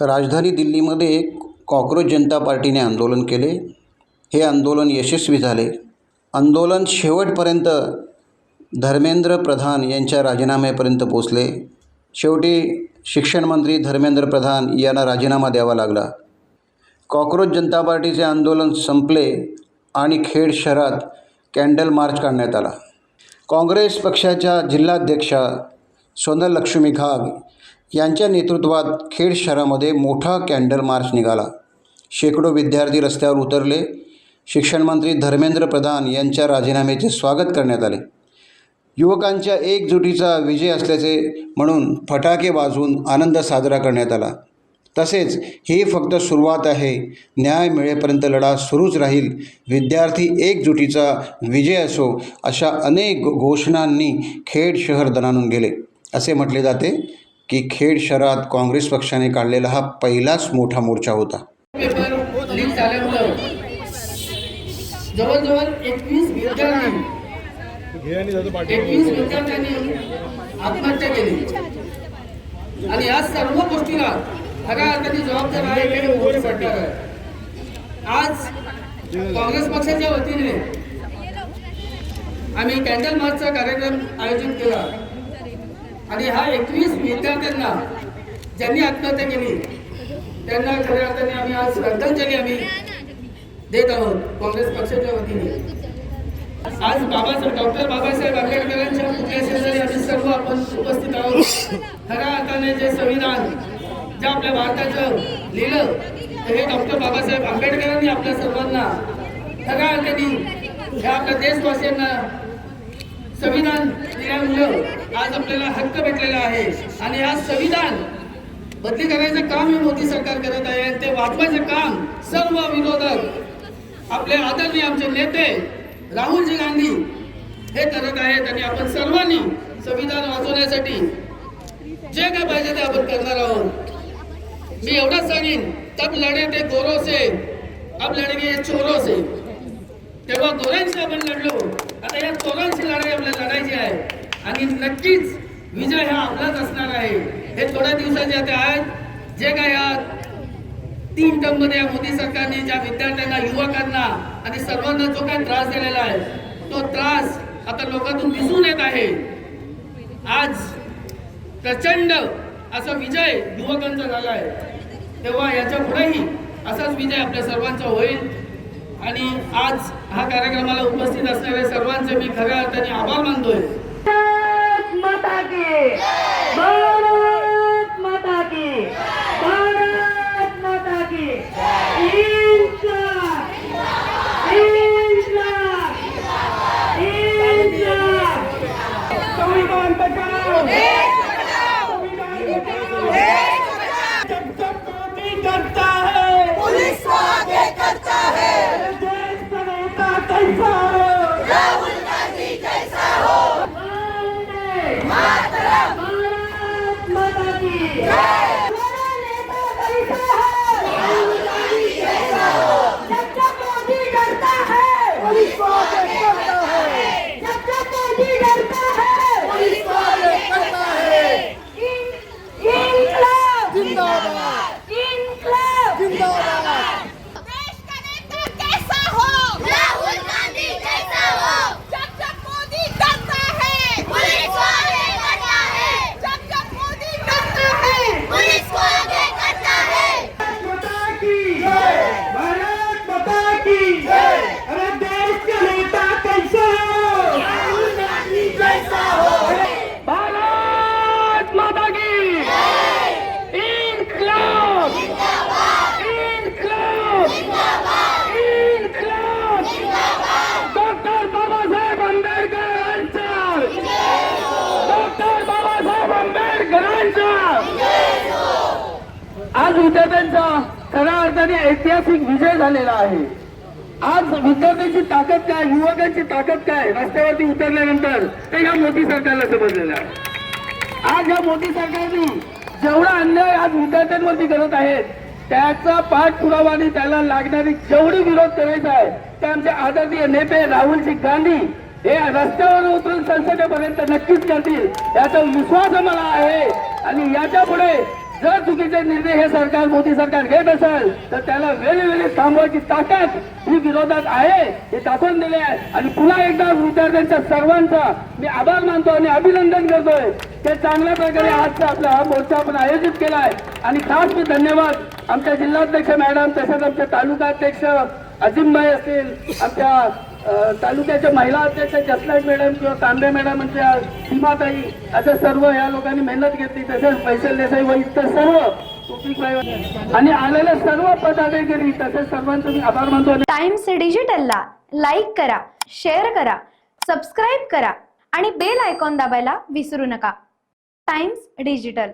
राजधानी दिल्लीमध्ये कॉक्रोच जनता पार्टीने आंदोलन केले. हे आंदोलन यशस्वी झाले. आंदोलन शेवटपर्यंत धर्मेंद्र प्रधान यांच्या राजीनाम्यापर्यंत पोचले. शेवटी शिक्षण मंत्री धर्मेंद्र प्रधान यांना राजीनामा द्यावा लागला. कॉक्रोच जनता पार्टीचे आंदोलन संपले आणि खेड शहरात कॅन्डल मार्च काढण्यात आला. काँग्रेस पक्षाच्या जिल्हाध्यक्षा सोनल लक्ष्मी घाग यांच्या नेतृत्वात खेड शहरामध्ये मोठा कॅन्डल मार्च निघाला. शेकडो विद्यार्थी रस्त्यावर उतरले. शिक्षण मंत्री धर्मेंद्र प्रधान यांच्या राजीनाम्याचे स्वागत करण्यात आले. युवकांच्या एकजुटीचा विजय असल्याचे म्हणून फटाके वाजवून आनंद साजरा करण्यात आला. तसेच ही फक्त सुरुवात आहे, न्याय मिळेपर्यंत लढा सुरूच राहील, विद्यार्थी एकजुटीचा विजय असो, अशा अनेक घोषणांनी खेड शहर दणाणून गेले. असे म्हटले जाते की खेड शहरात काँग्रेस पक्षाने काढलेला हा पहिलाच मोठा मोर्चा होता. लीक झाल्यामुळं जवळजवळ 21 विद्यार्थ्यांनी आत्महत्या केली आणि या सर्व गोष्टीला खऱ्या अर्थाने जबाबदार आहे मोदी सरकार आहे. आज काँग्रेस पक्षाच्या वतीने आम्ही कॅन्डल मार्चचा कार्यक्रम आयोजित केला आणि हा 21 विद्यार्थ्यांना ज्यांनी आत्महत्या केली त्यांना खऱ्या अर्थाने आम्ही आज श्रद्धांजली आम्ही देत आहोत काँग्रेस पक्षाच्या वतीने. आज डॉक्टर बाबासाहेब आंबेडकरांच्या पुतळ्याशेजारी आम्ही सर्व आपण उपस्थित आहोत. खऱ्या अर्थाने जे संविधान जे आपल्या भारताचं लिहिलं हे डॉक्टर बाबासाहेब आंबेडकरांनी आपल्या सर्वांना खऱ्या अर्थाने ह्या आपल्या देशवासियांना संविधान दिल्यामुळं आज आपल्याला हक्क भेटलेला आहे आणि हा संविधान बदली करायचं काम हे मोदी सरकार करत आहे आणि ते वाचवायचं काम सर्व विरोधक आपले आदरणीय आमचे नेते राहुलजी गांधी हे करत आहेत आणि आपण सर्वांनी संविधान वाचवण्यासाठी जे काय पाहिजे ते आपण करणार आहोत. मी एवढंच सांगेन, तब लढे ते गोरों से, अब लढेंगे चोरों से. तेव्हा गोऱ्यांशी आपण लढलो, आता या चोरांची लढाई आपल्याला लढायची आहे आणि नक्कीच विजय हा आपलाच असणार आहे. हे थोड्या दिवसाचे आता आहेत. जे काय या 3 टर्ममध्ये या मोदी सरकारने ज्या विद्यार्थ्यांना, युवकांना आणि सर्वांना जो काही त्रास दिलेला आहे तो त्रास आता लोकांतून दिसून येत आहे. आज प्रचंड असा विजय युवकांचा झाला आहे. तेव्हा याच्या पुढेही असाच विजय आपल्या सर्वांचा होईल आणि आज हा कार्यक्रमाला उपस्थित असणाऱ्या सर्वांचे मी खऱ्या अर्थाने आभार मानतोय. भारत माता की, भारत माता की, भारत माता की. इन्क्लाब, इन्क्लाब, इन्क्लाब. संविधान बचाओ, संविधान बचाओ. जब मोदी करता है, पुलिस को आगे करता है. देश का नेता कैसा हो? राहुल गांधी जैसा हो. भारत माता की जय. हमारा नेता कैसा है? राहुल गांधी जैसा हो. जब मोदी डरता है, पुलिस को आगे करता है. जब मोदी डरता है, पुलिस को आगे करता है. इन्कलाब जिंदाबाद, इन्कलाब जिंदाबाद. देश का नेता कैसा हो? राहुल गांधी जैसा हो. जब मोदी करता है, पुलिस को आगे करता है. जब मोदी करता है, पुलिस को आगे करता है. भारत माता की जय, भारत माता की जय. अरे देश का नेता कैसा हो? राहुल गांधी जैसा हो. भारत माता की जय. इन्कलाब जिंदाबाद, इन्कलाब जिंदाबाद, इन्कलाब जिंदाबाद. डॉक्टर बाबासाहेब आंबेडकरांचा, डॉक्टर बाबासाहेब आंबेडकरांचा. आज विद्यार्थ्यांचा खऱ्या अर्थाने ऐतिहासिक विजय झालेला आहे. आज विद्यार्थ्यांची ताकद काय, युवकांची ताकद काय रस्त्यावरती उतरल्यानंतर ते या मोदी सरकारला समजलेलं आहे. आज या मोदी सरकारने जेवढा अन्याय आज विद्यार्थ्यांवरती करत आहेत त्याचा पाठपुरावा आणि त्याला लागणारी जेवढी विरोध करायचा आहे ते आमचे आदरणीय नेते राहुलजी गांधी हे रस्त्यावर उतरून संसदेपर्यंत नक्कीच करतील याचा विश्वास आम्हाला आहे. आणि याच्या पुढे जर चुकीचे निर्णय हे सरकार मोदी सरकार घेत असेल तर त्याला वेळोवेळी थांबवायची ताकद ही विरोधात आहे हे दाखवून दिले आहे. आणि पुन्हा एकदा विद्यार्थ्यांच्या सर्वांचा मी आभार मानतो आणि अभिनंदन करतोय ते चांगल्या प्रकारे आजचा आपला हा मोर्चा आपण आयोजित केला आहे. आणि खास मी धन्यवाद आमच्या जिल्हाध्यक्ष मॅडम तसेच आमचे तालुका अध्यक्ष अजिमभाई असतील, आमच्या तालुक्याच्या महिला अध्यक्ष जसलाईट मॅडम किंवा तांबे मॅडम आमच्या सीमाताई असे सर्व या लोकांनी मेहनत घेतली. तसेच फैसल देसाई व इतर सर्व आणि आलेले सर्व पदाधिकारी तसेच सर्वांचे मी आभार मानतो. टाइम्स डिजिटलला लाईक करा, शेअर करा, सबस्क्राईब करा आणि बेल आयकॉन दाबायला विसरू नका. Times digital.